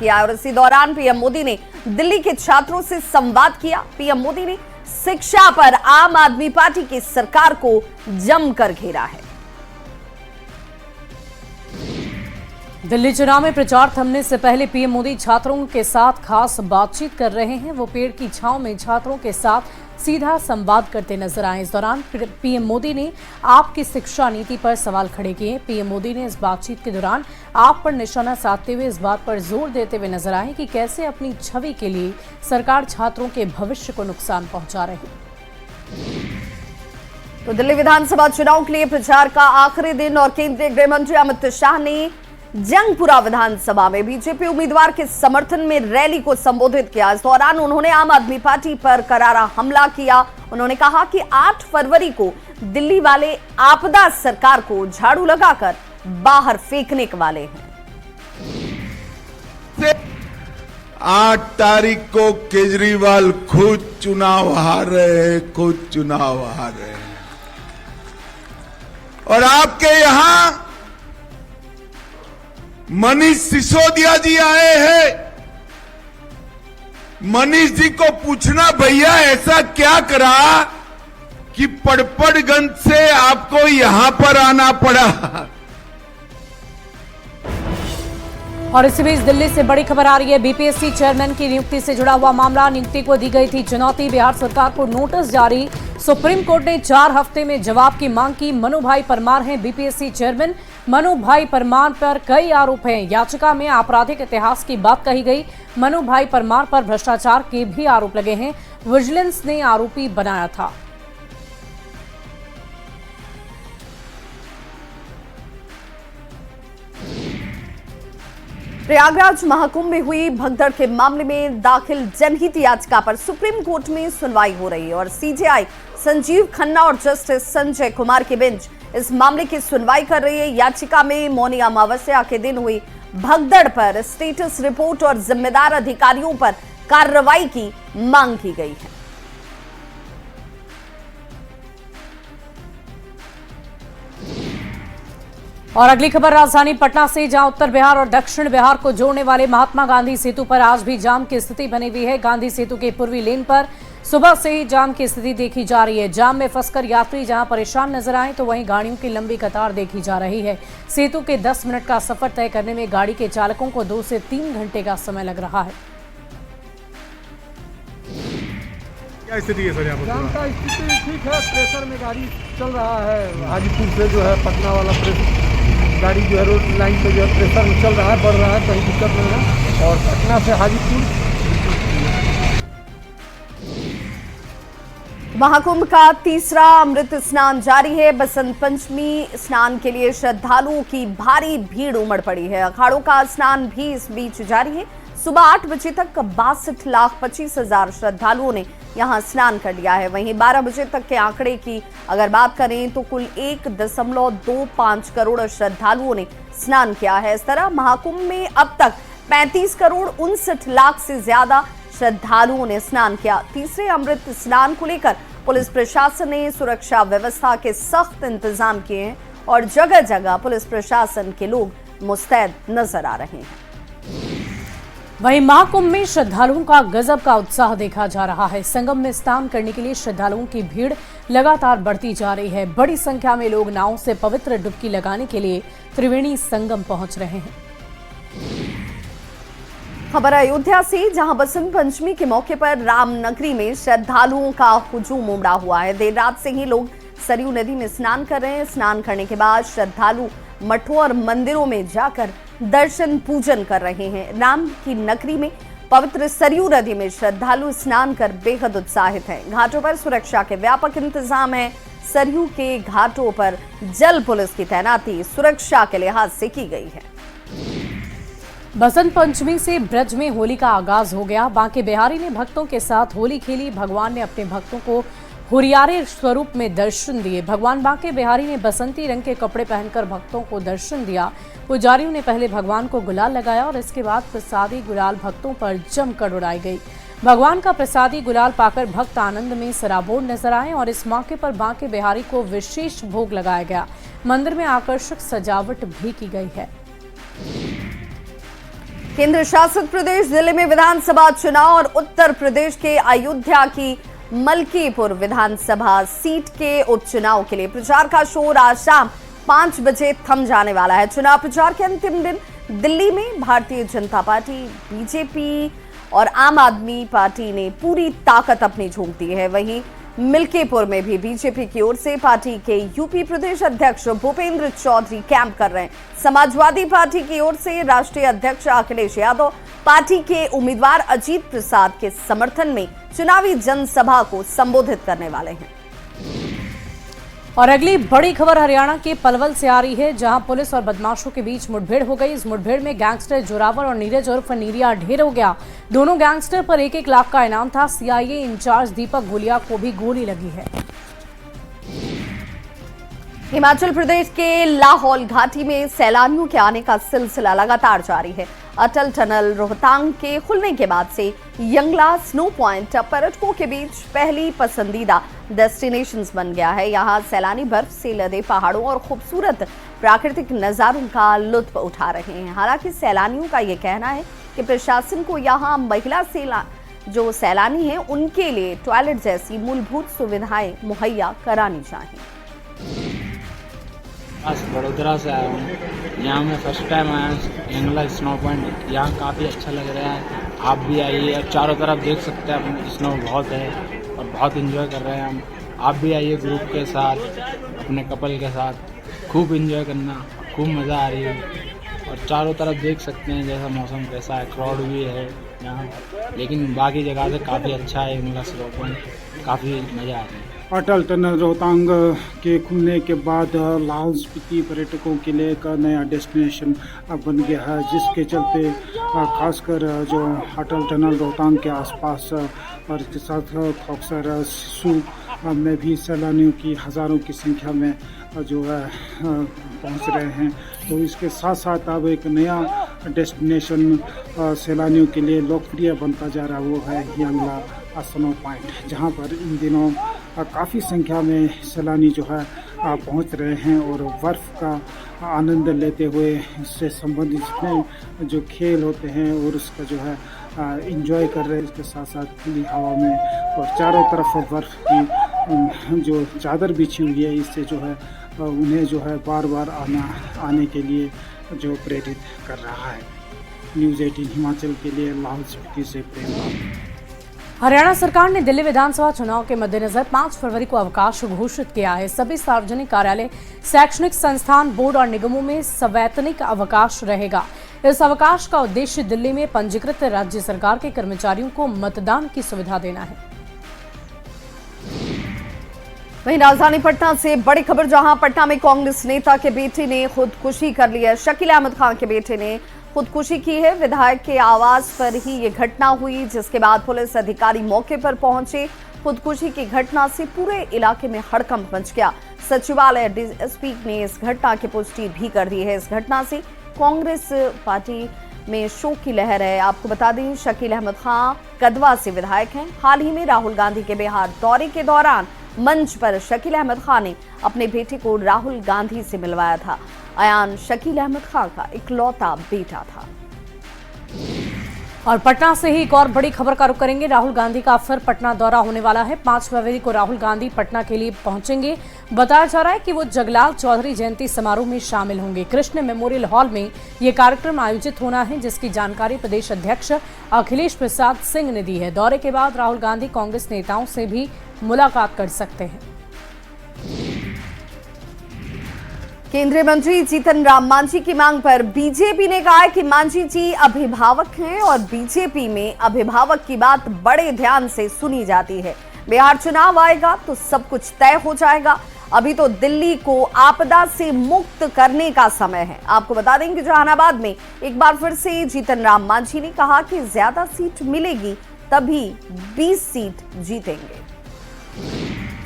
किया और इसी दौरान पीएम मोदी ने दिल्ली के छात्रों से संवाद किया। पीएम मोदी ने शिक्षा पर आम आदमी पार्टी की सरकार को जमकर घेरा है। दिल्ली चुनाव में प्रचार थमने से पहले पीएम मोदी छात्रों के साथ खास बातचीत कर रहे हैं। वो पेड़ की छांव में छात्रों के साथ सीधा संवाद करते नजर आए। इस दौरान पीएम मोदी ने आपकी शिक्षा नीति पर सवाल खड़े किए। पीएम मोदी ने इस बातचीत के दौरान आप पर निशाना साधते हुए इस बात पर जोर देते हुए नजर आए कि कैसे अपनी छवि के लिए सरकार छात्रों के भविष्य को नुकसान पहुंचा रही है। तो दिल्ली विधानसभा चुनाव के लिए प्रचार का आखिरी दिन और केंद्रीय गृह मंत्री अमित शाह ने जंगपुरा विधानसभा में बीजेपी उम्मीदवार के समर्थन में रैली को संबोधित किया। इस दौरान उन्होंने आम आदमी पार्टी पर करारा हमला किया। उन्होंने कहा कि 8 फरवरी को दिल्ली वाले आपदा सरकार को झाड़ू लगाकर बाहर फेंकने वाले हैं। 8 तारीख को केजरीवाल खुद चुनाव हार रहे हैं, खुद चुनाव हार रहे हैं और आपके यहां मनीष सिसोदिया जी आए हैं। मनीष जी को पूछना, भैया ऐसा क्या करा कि पड़पड़गंज से आपको यहां पर आना पड़ा। और इसी बीच दिल्ली से बड़ी खबर आ रही है। बीपीएससी चेयरमैन की नियुक्ति से जुड़ा हुआ मामला, नियुक्ति को दी गई थी चुनौती। बिहार सरकार को नोटिस जारी। सुप्रीम कोर्ट ने 4 हफ्ते में जवाब की मांग की। मनु भाई परमार हैं बीपीएससी चेयरमैन। मनु भाई परमार पर कई आरोप हैं। याचिका में आपराधिक इतिहास की बात कही गई। मनु भाई परमार पर भ्रष्टाचार के भी आरोप लगे हैं। विजिलेंस ने आरोपी बनाया था। प्रयागराज महाकुंभ में हुई भगदड़ के मामले में दाखिल जनहित याचिका पर सुप्रीम कोर्ट में सुनवाई हो रही है और सीजेआई संजीव खन्ना और जस्टिस संजय कुमार की बेंच इस मामले की सुनवाई कर रही है। याचिका में मौनी अमावस्या के दिन हुई भगदड़ पर स्टेटस रिपोर्ट और जिम्मेदार अधिकारियों पर कार्रवाई की मांग की गई है। और अगली खबर राजधानी पटना से, जहां उत्तर बिहार और दक्षिण बिहार को जोड़ने वाले महात्मा गांधी सेतु पर आज भी जाम की स्थिति बनी हुई है। गांधी सेतु के पूर्वी लेन पर सुबह से ही जाम की स्थिति देखी जा रही है। जाम में फंसकर यात्री जहां परेशान नजर आए तो वहीं गाड़ियों की लंबी कतार देखी जा रही है। सेतु के 10 मिनट का सफर तय करने में गाड़ी के चालकों को 2 से 3 घंटे का समय लग रहा है। क्या स्थिति है सर यहाँ पर? जाम का स्थिति ठीक है, प्रेशर में गाड़ी चल रहा है। हाजीपुर से जो है पटना वाला गाड़ी जो है रोड लाइन पे जो है प्रेशर में चल रहा है, बढ़ रहा है, कहीं दिक्कत नहीं है। और पटना से हाजीपुर महाकुंभ का तीसरा अमृत स्नान जारी है। बसंत पंचमी स्नान के लिए श्रद्धालुओं की भारी भीड़ उमड़ पड़ी है। अखाड़ों का स्नान भी इस बीच जारी है। सुबह 8 बजे तक 62,25,000 श्रद्धालुओं ने यहां स्नान कर लिया है। वहीं 12 बजे तक के आंकड़े की अगर बात करें तो कुल 1.25 करोड़ श्रद्धालुओं ने स्नान किया है। इस तरह महाकुंभ में अब तक 35 करोड़ 59 लाख से ज्यादा श्रद्धालुओं ने स्नान किया। तीसरे अमृत स्नान को लेकर पुलिस प्रशासन ने सुरक्षा व्यवस्था के सख्त इंतजाम किए हैं और जगह जगह पुलिस प्रशासन के लोग मुस्तैद नजर आ रहे हैं। वहीं महाकुंभ में श्रद्धालुओं का गजब का उत्साह देखा जा रहा है। संगम में स्नान करने के लिए श्रद्धालुओं की भीड़ लगातार बढ़ती जा रही है। बड़ी संख्या में लोग नाव से पवित्र डुबकी लगाने के लिए त्रिवेणी संगम पहुंच रहे हैं। खबर अयोध्या से, जहां बसंत पंचमी के मौके पर रामनगरी में श्रद्धालुओं का हुजूम उमड़ा हुआ है। देर रात से ही लोग सरयू नदी में स्नान कर रहे हैं। स्नान करने के बाद श्रद्धालु मठों और मंदिरों में जाकर दर्शन पूजन कर रहे हैं। राम की नगरी में पवित्र सरयू नदी में श्रद्धालु स्नान कर बेहद उत्साहित हैं। घाटों पर सुरक्षा के व्यापक इंतजाम है। सरयू के घाटों पर जल पुलिस की तैनाती सुरक्षा के लिहाज से की गई है। बसंत पंचमी से ब्रज में होली का आगाज हो गया। बांके बिहारी ने भक्तों के साथ होली खेली। भगवान ने अपने भक्तों को हुरियारे स्वरूप में दर्शन दिए। भगवान बांके बिहारी ने बसंती रंग के कपड़े पहनकर भक्तों को दर्शन दिया। पुजारियों ने पहले भगवान को गुलाल लगाया और इसके बाद प्रसादी गुलाल भक्तों पर जमकर उड़ाई गई। भगवान का प्रसादी गुलाल पाकर भक्त आनंद में सराबोर नजर आए और इस मौके पर बांके बिहारी को विशेष भोग लगाया गया। मंदिर में आकर्षक सजावट भी की गई है। केंद्र शासित प्रदेश दिल्ली में विधानसभा चुनाव और उत्तर प्रदेश के अयोध्या की मलकीपुर विधानसभा सीट के उपचुनाव के लिए प्रचार का शोर आज शाम 5 बजे थम जाने वाला है। चुनाव प्रचार के अंतिम दिन दिल्ली में भारतीय जनता पार्टी, बीजेपी और आम आदमी पार्टी ने पूरी ताकत अपनी झोंक दी है। वहीं मिल्कीपुर में भी बीजेपी की ओर से पार्टी के यूपी प्रदेश अध्यक्ष भूपेंद्र चौधरी कैंप कर रहे हैं। समाजवादी पार्टी की ओर से राष्ट्रीय अध्यक्ष अखिलेश यादव पार्टी के उम्मीदवार अजीत प्रसाद के समर्थन में चुनावी जनसभा को संबोधित करने वाले हैं। और अगली बड़ी खबर हरियाणा के पलवल से आ रही है, जहां पुलिस और बदमाशों के बीच मुठभेड़ हो गई। इस मुठभेड़ में गैंगस्टर जोरावर और नीरज उर्फ नीरिया ढेर हो गया। दोनों गैंगस्टर पर 1-1 लाख का इनाम था। सीआईए इंचार्ज दीपक गुलिया को भी गोली लगी है। हिमाचल प्रदेश के लाहौल घाटी में सैलानियों के आने का सिलसिला लगातार जारी है। अटल टनल रोहतांग के खुलने के बाद से यंगला स्नो पॉइंट पर्यटकों के बीच पहली पसंदीदा डेस्टिनेशंस बन गया है। यहाँ सैलानी बर्फ से लदे पहाड़ों और खूबसूरत प्राकृतिक नज़ारों का लुत्फ उठा रहे हैं। हालांकि सैलानियों का ये कहना है कि प्रशासन को यहाँ महिला जो सैलानी हैं उनके लिए टॉयलेट जैसी मूलभूत सुविधाएं मुहैया करानी चाहिए। बस बड़ोदरा से आया हूँ। यहाँ मैं फर्स्ट टाइम आया हूँ यंगला स्नो पॉइंट। यहाँ काफ़ी अच्छा लग रहा है, आप भी आइए। और चारों तरफ देख सकते हैं स्नो बहुत है और बहुत एंजॉय कर रहे हैं हम। आप भी आइए ग्रुप के साथ, अपने कपल के साथ, खूब एंजॉय करना, खूब मज़ा आ रही है। और चारों तरफ देख सकते हैं जैसा मौसम कैसा है, क्राउड भी है यहाँ, लेकिन बाकी जगह से काफ़ी अच्छा है यंगला स्नो पॉइंट, काफ़ी मज़ा आ रही है। अटल टनल रोहतांग के खुलने के बाद लाहौल स्पीति पर्यटकों के लिए एक नया डेस्टिनेशन बन गया है, जिसके चलते खासकर जो अटल टनल रोहतांग के आसपास और इसके साथ खॉक्सर सिसु में भी सैलानियों की हज़ारों की संख्या में जो है पहुंच रहे हैं। तो इसके साथ साथ अब एक नया डेस्टिनेशन सैलानियों के लिए लोकप्रिय बनता जा रहा है, वो है यंगला स्नो पॉइंट, जहां पर इन दिनों काफ़ी संख्या में सैलानी जो है पहुंच रहे हैं और बर्फ़ का आनंद लेते हुए इससे संबंधित जितने जो खेल होते हैं और उसका जो है एंजॉय कर रहे हैं। इसके साथ साथ खुली हवा में और चारों तरफ बर्फ़ की जो चादर बिछी हुई है, इससे जो है उन्हें जो है बार बार आने के लिए जो प्रेरित कर रहा है। न्यूज़ 18 हिमाचल के लिए लाहौल स्पीति से प्रेम। हरियाणा सरकार ने दिल्ली विधानसभा चुनाव के मद्देनजर 5 फरवरी को अवकाश घोषित किया है। सभी सार्वजनिक कार्यालय, शैक्षणिक संस्थान, बोर्ड और निगमों में सवैतनिक अवकाश रहेगा। इस अवकाश का उद्देश्य दिल्ली में पंजीकृत राज्य सरकार के कर्मचारियों को मतदान की सुविधा देना है। वहीं राजधानी पटना से बड़ी खबर, जहां पटना में कांग्रेस नेता के बेटे ने खुदकुशी कर ली है। शकील अहमद खान के बेटे ने खुदकुशी की है। विधायक के आवास पर ही ये घटना हुई, जिसके बाद पुलिस अधिकारी मौके पर पहुंचे। खुदकुशी की घटना से पूरे इलाके में हड़कंप मच गया। सचिवालय डीएसपी ने इस घटना की पुष्टि भी कर दी है। इस घटना से कांग्रेस पार्टी में शोक की लहर है। आपको बता दें, शकील अहमद खान कदवा से विधायक हैं। हाल ही में राहुल गांधी के बिहार दौरे के दौरान मंच पर शकील अहमद खान ने अपने बेटे को राहुल गांधी से मिलवाया था। अयान शकील अहमद खान का इकलौता बेटा था। और पटना से ही एक और बड़ी खबर का रुख करेंगे। राहुल गांधी का फिर पटना दौरा होने वाला है। 5 फरवरी को राहुल गांधी पटना के लिए पहुंचेंगे। बताया जा रहा है कि वो जगलाल चौधरी जयंती समारोह में शामिल होंगे। कृष्ण मेमोरियल हॉल में ये कार्यक्रम आयोजित होना है, जिसकी जानकारी प्रदेश अध्यक्ष अखिलेश प्रसाद सिंह ने दी है। दौरे के बाद राहुल गांधी कांग्रेस नेताओं से भी मुलाकात कर सकते हैं। केंद्रीय मंत्री जीतन राम मांझी की मांग पर बीजेपी ने कहा है कि मांझी जी अभिभावक हैं और बीजेपी में अभिभावक की बात बड़े ध्यान से सुनी जाती है। बिहार चुनाव आएगा तो सब कुछ तय हो जाएगा। अभी तो दिल्ली को आपदा से मुक्त करने का समय है। आपको बता दें कि जहानाबाद में एक बार फिर से जीतन राम मांझी ने कहा कि ज्यादा सीट मिलेगी तभी 20 सीट जीतेंगे।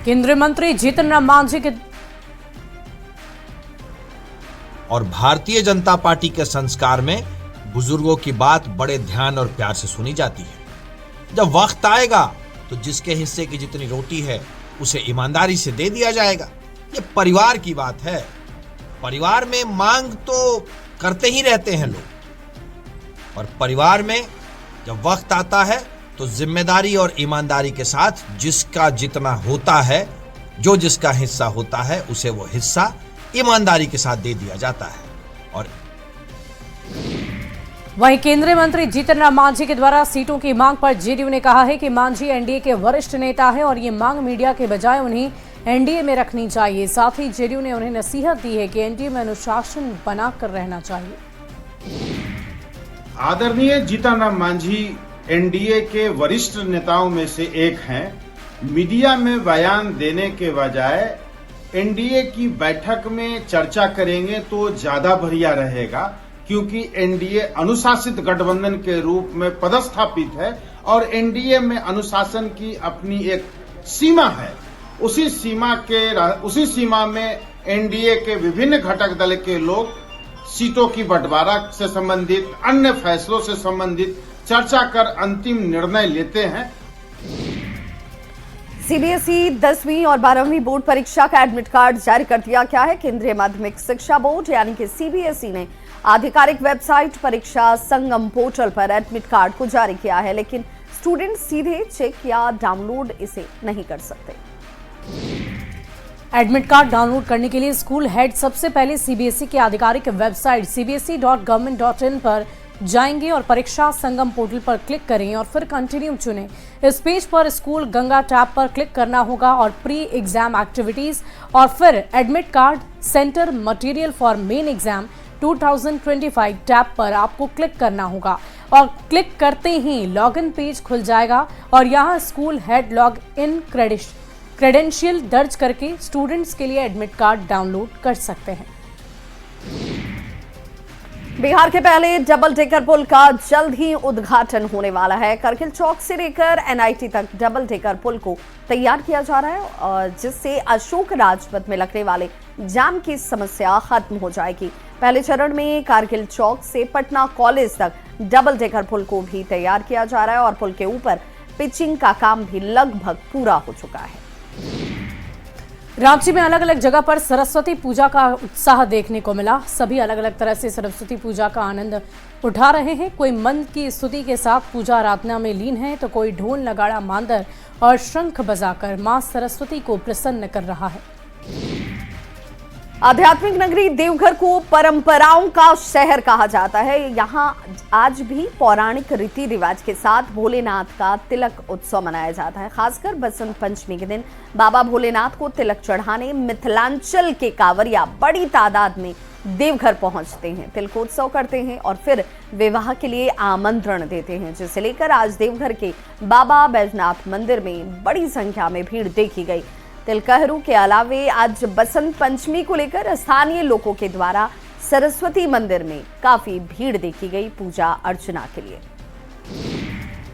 केंद्रीय मंत्री जीतन राम मांझी के और भारतीय जनता पार्टी के संस्कार में बुजुर्गों की बात बड़े ध्यान और प्यार से सुनी जाती है। जब वक्त आएगा तो जिसके हिस्से की जितनी रोटी है उसे ईमानदारी से दे दिया जाएगा। ये परिवार की बात है। परिवार में मांग तो करते ही रहते हैं लोग, और परिवार में जब वक्त आता है तो जिम्मेदारी और ईमानदारी के साथ जिसका जितना होता है, जो जिसका हिस्सा होता है, उसे वो हिस्सा ईमानदारी के साथ दे दिया जाता है। और वहीं केंद्रीय मंत्री जीतन राम मांझी के द्वारा सीटों की मांग पर जेडीयू ने कहा है कि मांझी एनडीए के वरिष्ठ नेता है और ये मांग मीडिया के बजाय उन्हें एनडीए में रखनी चाहिए। साथ ही जेडीयू ने उन्हें नसीहत दी है कि एनडीए में अनुशासन बनाकर रहना चाहिए। आदरणीय जीतन राम मांझी एनडीए के वरिष्ठ नेताओं में से एक हैं। मीडिया में बयान देने के बजाय एनडीए की बैठक में चर्चा करेंगे तो ज्यादा बढ़िया रहेगा, क्योंकि एनडीए अनुशासित गठबंधन के रूप में पदस्थापित है और एनडीए में अनुशासन की अपनी एक सीमा है। उसी सीमा में एनडीए के विभिन्न घटक दल के लोग सीटों की बंटवारा से संबंधित अन्य फैसलों से संबंधित चर्चा कर अंतिम निर्णय लेते हैं। सीबीएसई 10वीं और 12वीं बोर्ड परीक्षा का एडमिट कार्ड जारी कर दिया गया है। केंद्रीय माध्यमिक शिक्षा बोर्ड यानी कि सीबीएसई ने आधिकारिक वेबसाइट परीक्षा संगम पोर्टल पर एडमिट कार्ड को जारी किया है, लेकिन स्टूडेंट सीधे चेक या डाउनलोड इसे नहीं कर सकते। एडमिट कार्ड डाउनलोड करने के लिए स्कूल हेड सबसे पहले सीबीएसई की आधिकारिक वेबसाइट cbse.government.in पर जाएंगे और परीक्षा संगम पोर्टल पर क्लिक करें और फिर कंटिन्यू चुनें। इस पेज पर स्कूल गंगा टैब पर क्लिक करना होगा और प्री एग्जाम एक्टिविटीज और फिर admit card centre material for main exam 2025 tab पर आपको क्लिक करना होगा और क्लिक करते ही लॉगिन पेज खुल जाएगा और यहाँ school head log in credential दर्ज करके स्टूडेंट्स के लिए एडमिट कार्ड डाउनलोड कर सकते हैं। बिहार के पहले डबल डेकर पुल का जल्द ही उद्घाटन होने वाला है। करगिल चौक से लेकर एनआईटी तक डबल डेकर पुल को तैयार किया जा रहा है और जिससे अशोक राजपथ में लगने वाले जाम की समस्या खत्म हो जाएगी। पहले चरण में कारगिल चौक से पटना कॉलेज तक डबल डेकर पुल को भी तैयार किया जा रहा है और पुल के ऊपर पिचिंग का काम भी लगभग पूरा हो चुका है। रांची में अलग अलग जगह पर सरस्वती पूजा का उत्साह देखने को मिला। सभी अलग अलग तरह से सरस्वती पूजा का आनंद उठा रहे हैं। कोई मन की स्तुति के साथ पूजा आराधना में लीन है तो कोई ढोल नगाड़ा मांदर और शंख बजाकर मां सरस्वती को प्रसन्न कर रहा है। आध्यात्मिक नगरी देवघर को परंपराओं का शहर कहा जाता है। यहाँ आज भी पौराणिक रीति रिवाज के साथ भोलेनाथ का तिलक उत्सव मनाया जाता है। खासकर बसंत पंचमी के दिन बाबा भोलेनाथ को तिलक चढ़ाने मिथिलांचल के कांवरिया बड़ी तादाद में देवघर पहुंचते हैं, तिलकोत्सव करते हैं और फिर विवाह के लिए आमंत्रण देते हैं, जिसे लेकर आज देवघर के बाबा बैजनाथ मंदिर में बड़ी संख्या में भीड़ देखी गई। तिलकहरू के अलावे आज बसंत पंचमी को लेकर स्थानीय लोगों के द्वारा सरस्वती मंदिर में काफी भीड़ देखी गई पूजा अर्चना के लिए।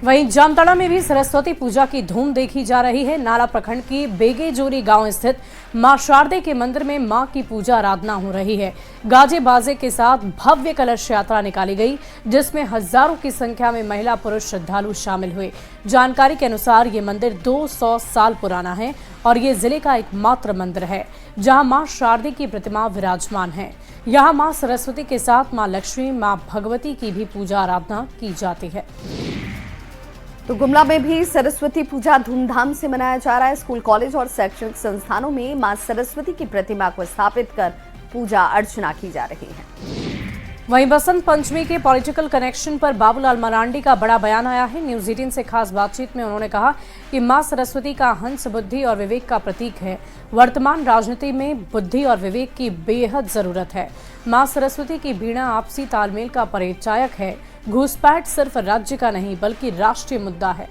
वहीं जामताड़ा में भी सरस्वती पूजा की धूम देखी जा रही है। नाला प्रखंड की बेगेजोरी गांव स्थित मां शारदे के मंदिर में मां की पूजा आराधना हो रही है। गाजे बाजे के साथ भव्य कलश यात्रा निकाली गई, जिसमें हजारों की संख्या में महिला पुरुष श्रद्धालु शामिल हुए। जानकारी के अनुसार ये मंदिर 200 साल पुराना है और ये जिले का एकमात्र मंदिर है जहां मां शारदे की प्रतिमा विराजमान है। यहाँ मां सरस्वती के साथ मां लक्ष्मी, मां भगवती की भी पूजा आराधना की जाती है। तो गुमला में भी सरस्वती पूजा धूमधाम से मनाया जा रहा है। स्कूल, कॉलेज और शैक्षणिक संस्थानों में मां सरस्वती की प्रतिमा को स्थापित कर पूजा अर्चना की जा रही है। वहीं बसंत पंचमी के पॉलिटिकल कनेक्शन पर बाबूलाल मरांडी का बड़ा बयान आया है। न्यूज 18 से खास बातचीत में उन्होंने कहा कि मां सरस्वती का हंस बुद्धि और विवेक का प्रतीक है। वर्तमान राजनीति में बुद्धि और विवेक की बेहद जरूरत है। मां सरस्वती की वीणा आपसी तालमेल का परिचायक है। घूसपैठ सिर्फ राज्य का नहीं बल्कि राष्ट्रीय मुद्दा है।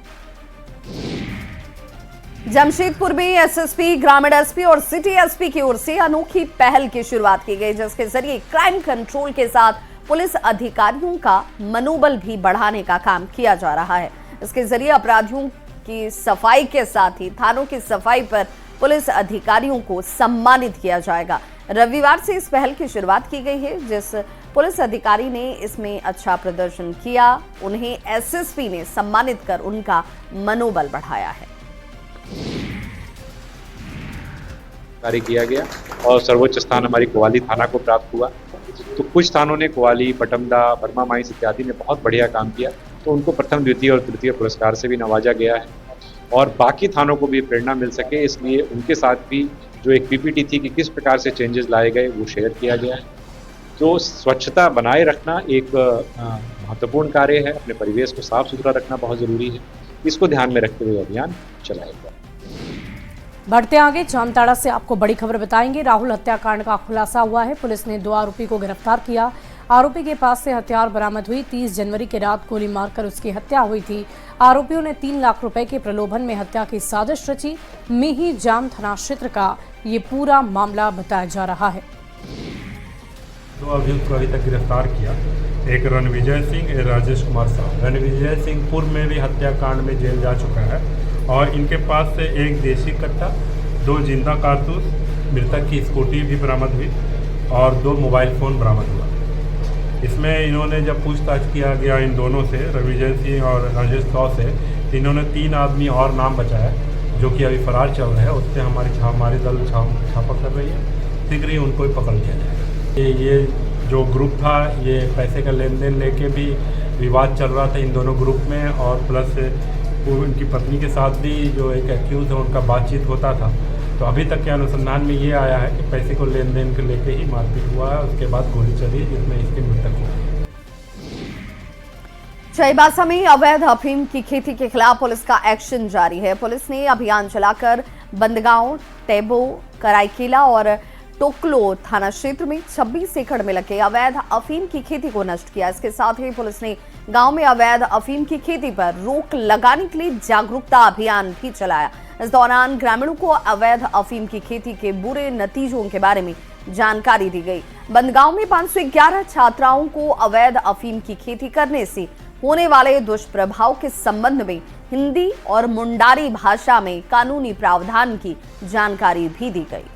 जमशेदपुर में एसएसपी, ग्रामीण एसपी और सिटी एसपी की ओर से अनोखी पहल की शुरुआत की गई, जिसके जरिए क्राइम कंट्रोल के साथ पुलिस अधिकारियों का मनोबल भी बढ़ाने का काम किया जा रहा है। इसके जरिए अपराधियों की सफाई के साथ ही थानों की सफाई पर पुलिस अधिकारियों को सम्मानित किया जाएगा। रविवार से इस पहल की शुरुआत की गई है। जिस पुलिस अधिकारी ने इसमें अच्छा प्रदर्शन किया, उन्हें एसएसपी ने सम्मानित कर उनका मनोबल बढ़ाया है। जारी किया गया और सर्वोच्च स्थान हमारी कोवाली थाना को प्राप्त हुआ। तो कुछ थानों ने कोवाली, पटमदा, बर्मा माइंस इत्यादि ने बहुत बढ़िया काम किया, तो उनको प्रथम, द्वितीय और तृतीय पुरस्कार से भी नवाजा गया है। और बाकी थानों को भी प्रेरणा मिल सके, इसलिए उनके साथ भी जो एक पीपीटी थी कि किस प्रकार से चेंजेस लाए गए, वो शेयर किया गया है। तो स्वच्छता बनाए रखना एक महत्वपूर्ण कार्य है, अपने परिवेश को साफ सुथरा रखना बहुत ज़रूरी है। इसको ध्यान में रखते हुए अभियान चलाया गया। बढ़ते आगे जामताड़ा से आपको बड़ी खबर बताएंगे। राहुल हत्याकांड का खुलासा हुआ है। पुलिस ने 2 आरोपी को गिरफ्तार किया। आरोपी के पास से हथियार बरामद हुई। 30 जनवरी की रात गोली मारकर उसकी हत्या हुई थी। आरोपियों ने 3 लाख रुपए के प्रलोभन में हत्या की साजिश रची। मिही जाम थाना क्षेत्र का ये पूरा मामला बताया जा रहा है। 2 अभियुक्त को अभी तक गिरफ्तार किया। एक रणविजय सिंह, एक राजेश कुमार साहब। रणविजय सिंह पूर्व में भी हत्याकांड में जेल जा चुका है और इनके पास से एक देसी कट्टा, 2 जिंदा कारतूस, मृतक की स्कूटी भी बरामद हुई और 2 मोबाइल फ़ोन बरामद हुआ। इसमें इन्होंने जब पूछताछ किया गया इन दोनों से, रणविजय सिंह और राजेश साहब से, इन्होंने 3 आदमी और नाम बचाया जो कि अभी फरार चल रहे हैं। उससे हमारी दल छापा कर रही है। शीघ्र ही उनको ही पकड़ लिया जाएगा। ये जो ग्रुप था, ये पैसे का लेन देन लेके भी विवाद चल रहा था इन दोनों ग्रुप में, और प्लस उनकी पत्नी के साथ भी जो एक एक्यूज है उनका बातचीत होता था। तो अभी तक के अनुसंधान में ये आया है कि पैसे को लेन देन को लेके ही मारपीट हुआ है। उसके बाद गोली चली जिसमें इसकी मृतक हुई। चाईबासा में अवैध अफीम की खेती के खिलाफ पुलिस का एक्शन जारी है। पुलिस ने अभियान चलाकर बंदगांव, टेबो, कराईकेला और टोकलो थाना क्षेत्र में 26 एकड़ में लगे अवैध अफीम की खेती को नष्ट किया। इसके साथ ही पुलिस ने गांव में अवैध अफीम की खेती पर रोक लगाने के लिए जागरूकता अभियान भी चलाया। इस दौरान ग्रामीणों को अवैध अफीम की खेती के बुरे नतीजों के बारे में जानकारी दी गई। बंदगांव में 511 छात्राओं को अवैध अफीम की खेती करने से होने वाले दुष्प्रभाव के संबंध में हिंदी और मुंडारी भाषा में कानूनी प्रावधान की जानकारी भी दी गई।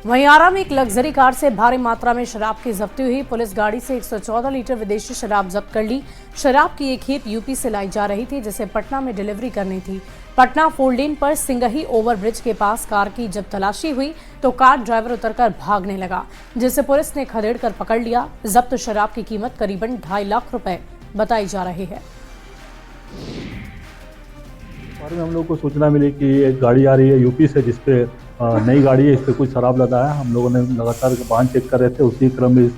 वहीं आरा में एक लग्जरी कार से भारी मात्रा में शराब की जब्ती हुई। पुलिस गाड़ी से 114 लीटर विदेशी शराब जब्त कर ली। शराब की एक खेप यूपी से लाई जा रही थी जिसे पटना में डिलीवरी करनी थी। पटना 4 लेन पर सिंगही ओवरब्रिज के पास कार की जब तलाशी हुई तो कार ड्राइवर उतरकर भागने लगा, जिसे पुलिस ने खदेड़ कर पकड़ लिया। जब्त शराब की कीमत करीबन 2.5 लाख रुपए बताई जा रही है। बारे में हम लोग को सूचना मिली कि एक गाड़ी आ रही है यूपी से, जिसपे नई गाड़ी है, इस पर कुछ शराब लदा है। हम लोगों ने लगातार वाहन चेक कर रहे थे। उसी क्रम में इस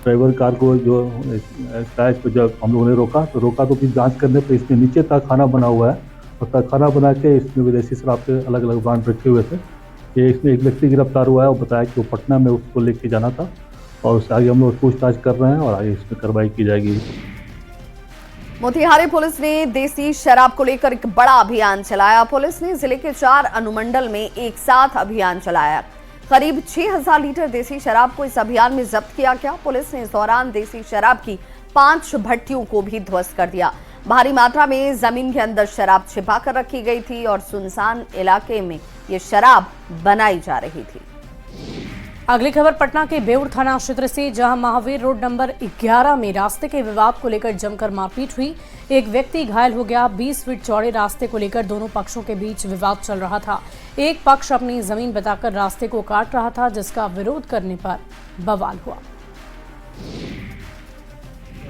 ड्राइवर कार को जो स्क्रैच पर जब हम लोगों ने रोका तो फिर जांच करने पर इसमें नीचे तहखाना बना हुआ है और तहखाना बना के इसमें विदेशी शराब के अलग अलग ब्रांड रखे हुए थे। ये इसमें एक व्यक्ति गिरफ्तार हुआ है और बताया कि वो पटना में उसको लेके जाना था और उससे आगे हम लोग पूछताछ कर रहे हैं और आगे इसमें कार्रवाई की जाएगी। मोतिहारी पुलिस ने देसी शराब को लेकर एक बड़ा अभियान चलाया। पुलिस ने जिले के 4 अनुमंडल में एक साथ अभियान चलाया। करीब 6000 लीटर देसी शराब को इस अभियान में जब्त किया गया। पुलिस ने इस दौरान देसी शराब की 5 भट्टियों को भी ध्वस्त कर दिया। भारी मात्रा में जमीन के अंदर शराब छिपा कर रखी गई थी और सुनसान इलाके में ये शराब बनाई जा रही थी। अगली खबर पटना के बेउर थाना क्षेत्र से, जहां महावीर रोड नंबर 11 में रास्ते के विवाद को लेकर जमकर मारपीट हुई। एक व्यक्ति घायल हो गया। 20 फीट चौड़े रास्ते को लेकर दोनों पक्षों के बीच विवाद चल रहा था। एक पक्ष अपनी जमीन बताकर रास्ते को काट रहा था, जिसका विरोध करने पर बवाल हुआ।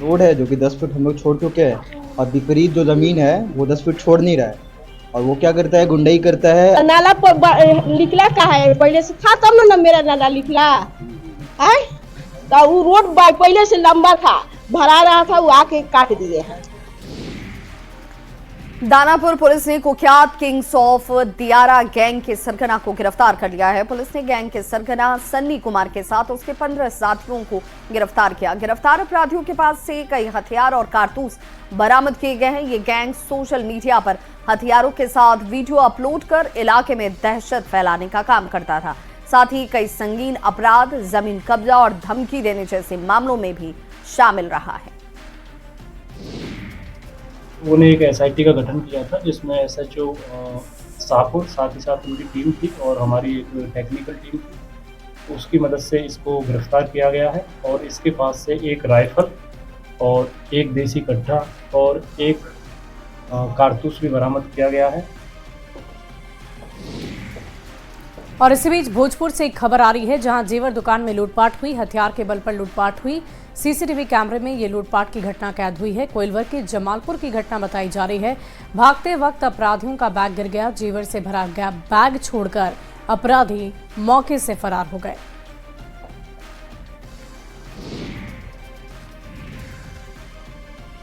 रोड है जो कि 10 फीट हम लोग छोड़ चुके हैं और विपरीत जो जमीन है वो 10 फीट छोड़ नहीं रहा है और वो क्या करता है, गुंडाई करता है। नाला निकला का है, पहले से था तब ना मेरा नाला निकला है। तो वो रोड पहले से लंबा था, भरा रहा था, वो आके काट दिए हैं। दानापुर पुलिस ने कुख्यात किंग्स ऑफ दियारा गैंग के सरगना को गिरफ्तार कर लिया है। पुलिस ने गैंग के सरगना सन्नी कुमार के साथ उसके 15 साथियों को गिरफ्तार किया। गिरफ्तार अपराधियों के पास से कई हथियार और कारतूस बरामद किए गए हैं। ये गैंग सोशल मीडिया पर हथियारों के साथ वीडियो अपलोड कर इलाके में दहशत फैलाने का काम करता था। साथ ही कई संगीन अपराध, जमीन कब्जा और धमकी देने जैसे मामलों में भी शामिल रहा है। उन्होंने एक SIT का गठन किया था जिसमें SHO शाहपुर, साथ ही साथ उनकी टीम थी और हमारी एक टेक्निकल टीम थी। उसकी मदद से इसको गिरफ्तार किया गया है और इसके पास से एक राइफल और एक देसी कट्टा और एक कारतूस भी बरामद किया गया है। और इसी बीच भोजपुर से एक खबर आ रही है, जहां जेवर दुकान में लूटपाट हुई। हथियार के बल पर लूटपाट हुई। सीसीटीवी कैमरे में ये लूटपाट की घटना कैद हुई है। कोइलवर के जमालपुर की घटना बताई जा रही है। भागते वक्त अपराधियों का बैग गिर गया। जेवर से भरा गया बैग छोड़कर अपराधी मौके से फरार हो गए।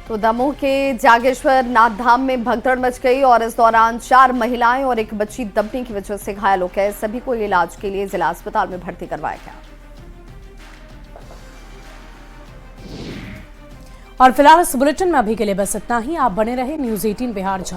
तो दमोह के जागेश्वर नाथ धाम में भगदड़ मच गई और इस दौरान 4 महिलाएं और एक बच्ची दबने की वजह से घायल हो गए। सभी को इलाज के लिए जिला अस्पताल में भर्ती करवाया गया। और फिलहाल इस बुलेटिन में अभी के लिए बस इतना ही। आप बने रहे न्यूज़ 18 बिहार।